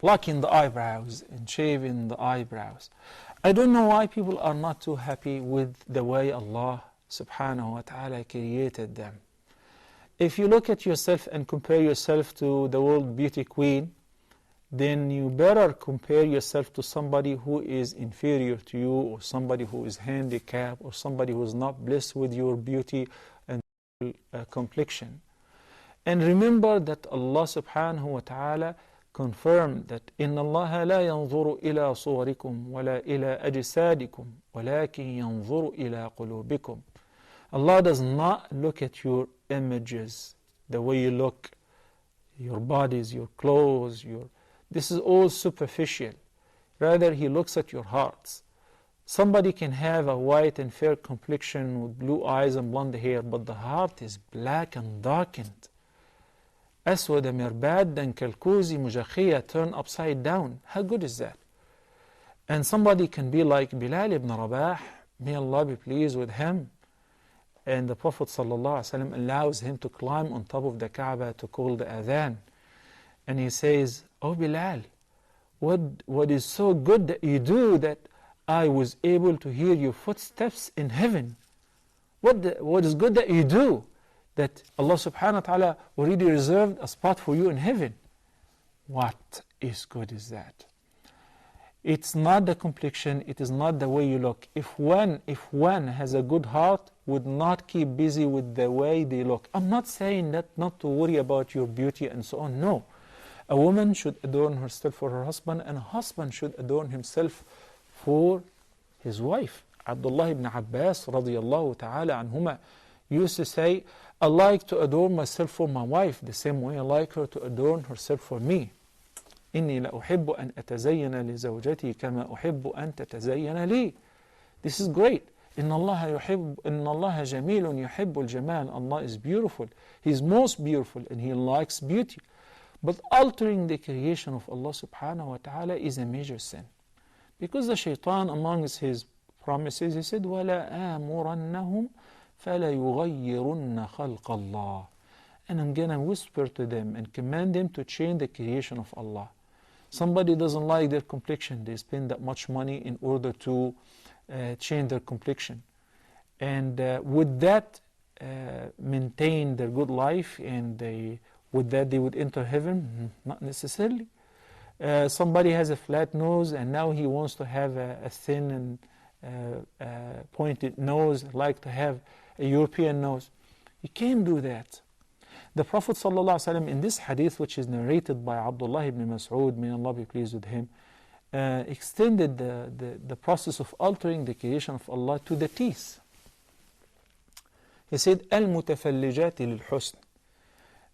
plucking the eyebrows and shaving the eyebrows. I don't know why people are not too happy with the way Allah subhanahu wa ta'ala created them. If you look at yourself and compare yourself to the world beauty queen, then you better compare yourself to somebody who is inferior to you, or somebody who is handicapped, or somebody who is not blessed with your beauty and complexion. And remember that Allah subhanahu wa ta'ala confirmed that إِنَّ اللَّهَ لَا يَنظُرُ إِلَى صُوَرِكُمْ وَلَا إِلَى أَجْسَادِكُمْ وَلَكِنْ يَنظُرُ إِلَى قُلُوبِكُمْ. Allah does not look at your images, the way you look, your bodies, your clothes, this is all superficial. Rather, He looks at your hearts. Somebody can have a white and fair complexion with blue eyes and blonde hair, but the heart is black and darkened. أسود مربادا كالكوز مجخية, turn upside down. How good is that? And somebody can be like Bilal ibn Rabah, may Allah be pleased with him. And the Prophet ﷺ allows him to climb on top of the Kaaba to call the adhan. And he says, "Oh Bilal, what is so good that you do that I was able to hear your footsteps in heaven? What is good that you do that Allah subhanahu wa ta'ala already reserved a spot for you in heaven?" What is good is that? It's not the complexion, it is not the way you look. If one has a good heart, would not keep busy with the way they look. I'm not saying that not to worry about your beauty and so on, no. A woman should adorn herself for her husband, and a husband should adorn himself for his wife. Abdullah ibn Abbas radiyallahu ta'ala anhuma used to say, "I like to adorn myself for my wife the same way I like her to adorn herself for me. إني لأحب أن أتزين لزوجتي كما أحب أن تتزين لي." This is great. إن الله جميل يحب الجمال. Allah is beautiful. He is most beautiful and He likes beauty. But altering the creation of Allah subhanahu wa ta'ala is a major sin. Because the shaitan, amongst his promises, he said, وَلَا آمُرَنَّهُمْ فَلَيُغَيِّرُنَّ خَلْقَ اللَّهِ. And I'm going to whisper to them and command them to change the creation of Allah. Somebody doesn't like their complexion. They spend that much money in order to change their complexion. And would that maintain their good life, and would that they would enter heaven? Not necessarily. Somebody has a flat nose and now he wants to have a thin and pointed nose, like to have a European nose. You can't do that. The Prophet ﷺ, in this hadith, which is narrated by Abdullah ibn Mas'ud, may Allah be pleased with him, extended the process of altering the creation of Allah to the teeth. He said, "Al-mutafallijati lil-husn."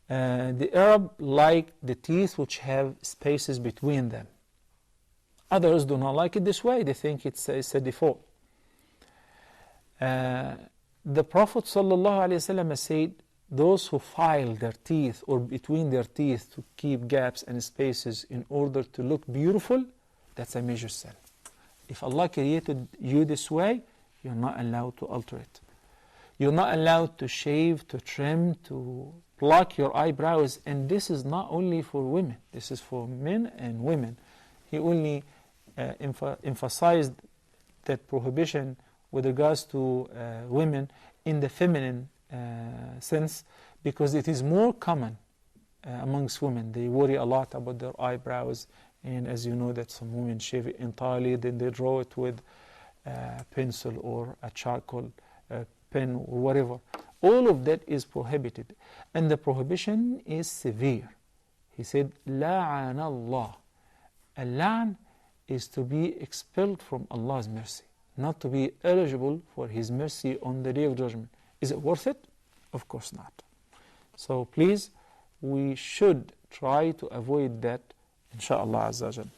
The Arab like the teeth which have spaces between them. Others do not like it this way. They think it's a default. The Prophet ﷺ said, those who file their teeth or between their teeth to keep gaps and spaces in order to look beautiful, that's a major sin. If Allah created you this way, you're not allowed to alter it. You're not allowed to shave, to trim, to pluck your eyebrows. And this is not only for women. This is for men and women. He only emphasized that prohibition with regards to women in the feminine sense, because it is more common amongst women. They worry a lot about their eyebrows, and as you know that some women shave it entirely, then they draw it with a pencil or a charcoal pen or whatever. All of that is prohibited, and the prohibition is severe. He said, لَعَنَ اللَّهِ. Al-la'n is to be expelled from Allah's mercy, not to be eligible for His mercy on the Day of Judgment. Is it worth it? Of course not. So please, we should try to avoid that, inshaAllah Azza wa Jal.